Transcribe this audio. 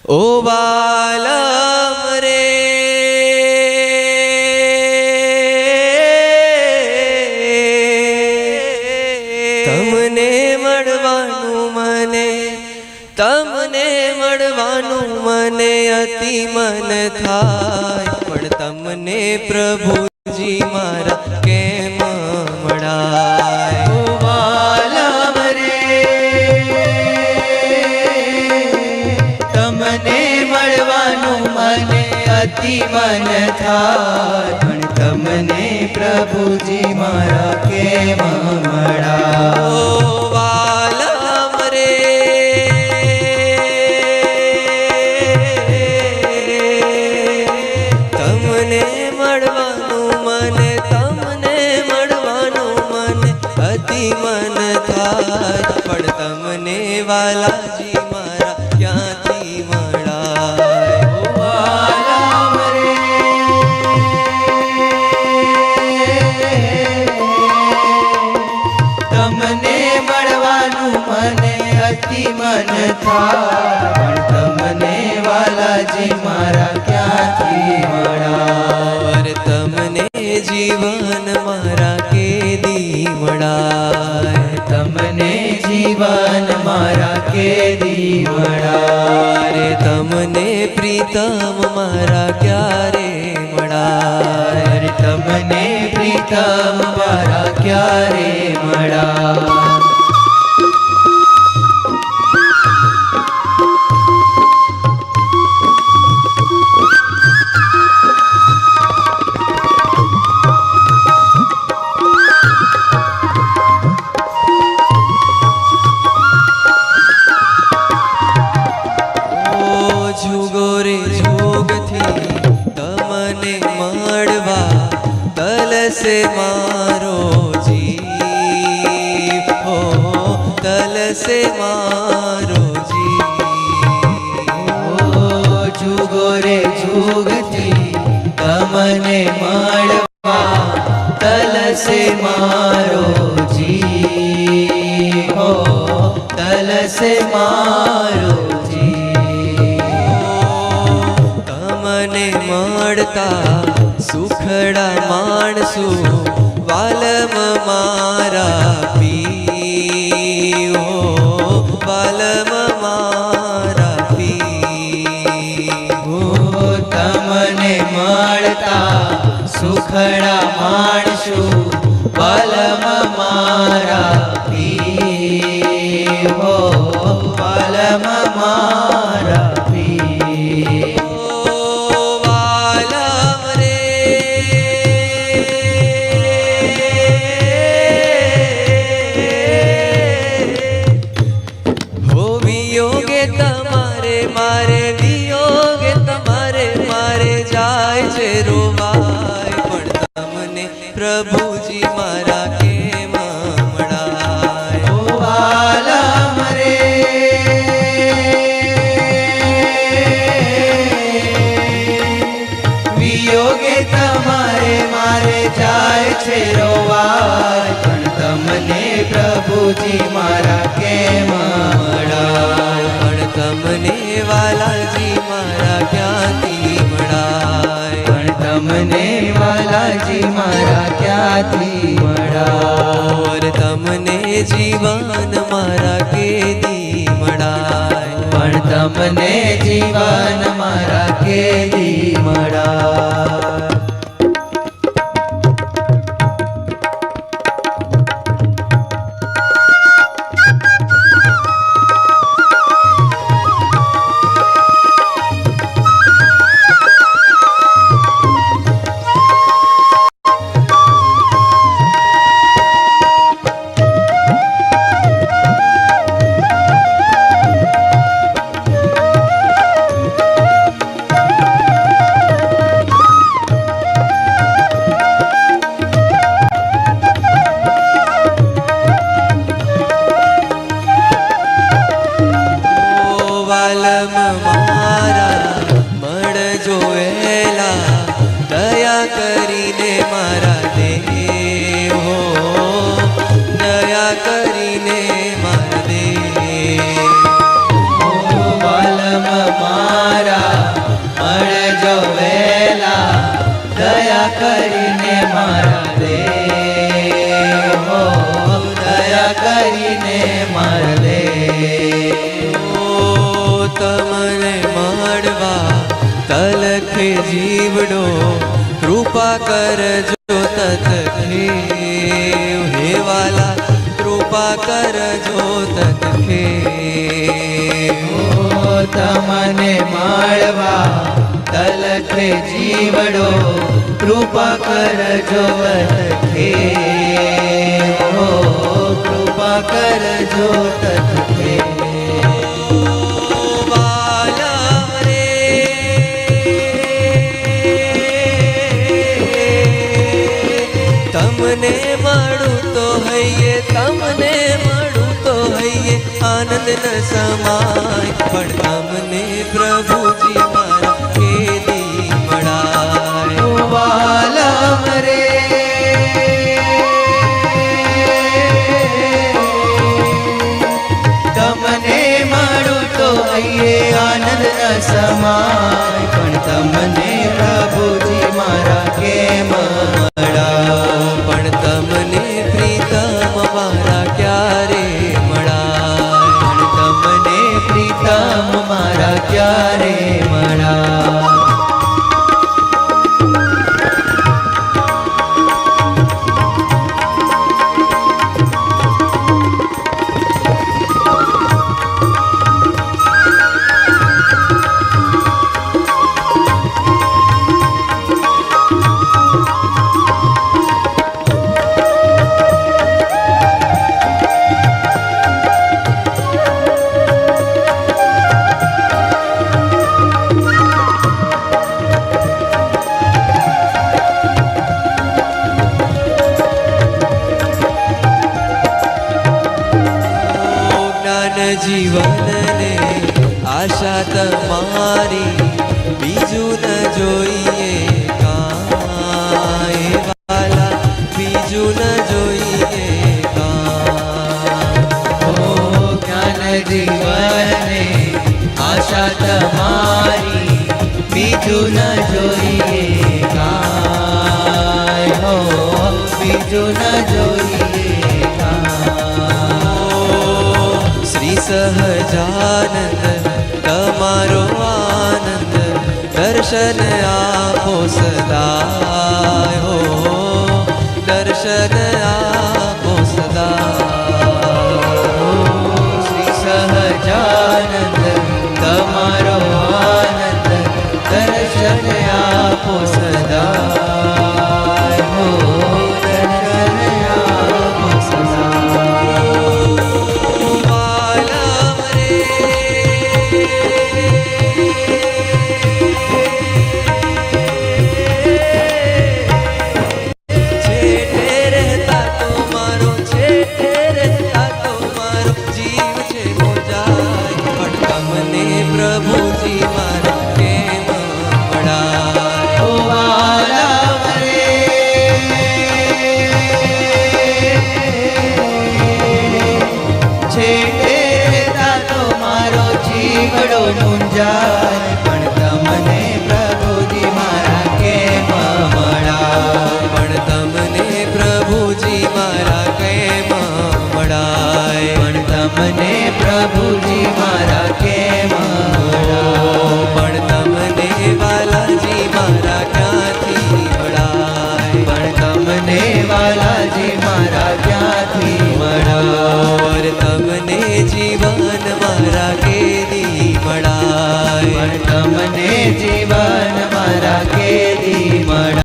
ओ वालम रे तमने मळवानुं मने अति मन थाय पण तमने प्रभुजी मारा केम मळाय। ओ वालम रे तमने मळवानुं मने अति मन थाय पण तमने प्रभुजी मारा केम मळाय। ओ वालम रे तमने मळवानुं मन अति मन थाय पण तमने वालाजी मारा क्यांथी मळाय। ओ वालम रे तमने मळवानुं मने अति मन थाय पण तमने वालाजी मारा क्यांथी मळाय। तमने जीवन मारा केदी मळाय। तमने जीवन मारा केदी मळाय। तमने प्रीतम मारा क्यारे मळाय। तमने प्रीतम मारा क्यारे मळाय। जुगो रे जुगथी तमने मळवा तलसे मारो जीव हो तलसे मारो जीव। ओ जुगो रे जुगथी तमने मळवा तलसे मारो जीव हो तलसे मारो मळता सुखड़ा माणसू वालम मारा पी हो वालम मारा पी हो तमने मळता सुखड़ा माणसू वालम मारा पी हो वालम मारा पी। प्रभुजी मारा केम मळाय। ओ वालम रे वियोगे तमारे मारे जाय छे रोवाय पण तमने प्रभुजी मारा केम मळाय। पण तमने वालाजी मारा क्यांथी मळाय। पण तमने वालाजी मारा क्यांथी मळाय। तमने जीवन मारा केदी मळाय। पण तमने जीवन मारा केदी मळाय। वालम मारा मळ जोएला दया करीने मारा देव हो दया करीने मारा देव। वालम मारा તમને મળવા તલખે જીવડો કૃપા કરજો તતખે હે વાલા કૃપા કરજો તતખે તમને મળવા તલખે જીવડો કૃપા કરજો તતખે કૃપા કરજો તતખે તમને મળું તો હૈયે તમને મળું તો હૈયે આનંદ ન સમાય પણ તમને પ્રભુજી મારા કેદી મળાય વાલમ રે તમને મળું તો હૈયે આનંદ ન સમાય પણ તમને પ્રભુજી મારા કેમ પણ તમને પ્રીતમ મારા ક્યારે મળાય પણ તમને પ્રીતમ મારા ક્યારે મળા જીવનને આશા તમારી બીજું ન જોઈએ કાંઈ વાલા બીજું ન જોઈએ જ્ઞાન જીવને આશા તમારી બીજું ન જોઈએ કાંઈ હો બીજું ન જોઈએ શ્રી સહજાનંદ તમારો આનંદ દર્શન આપો સદા હો દર્શન આપો સદા શ્રી સહજાનંદ તમારો આનંદ દર્શન આપો સદા હો દર્શન આપો સદા પ્રભુજી મારા કેમ મળાય ઓ વાલા રે છેટે રહેતા તો મારો જીવડો મુંજાય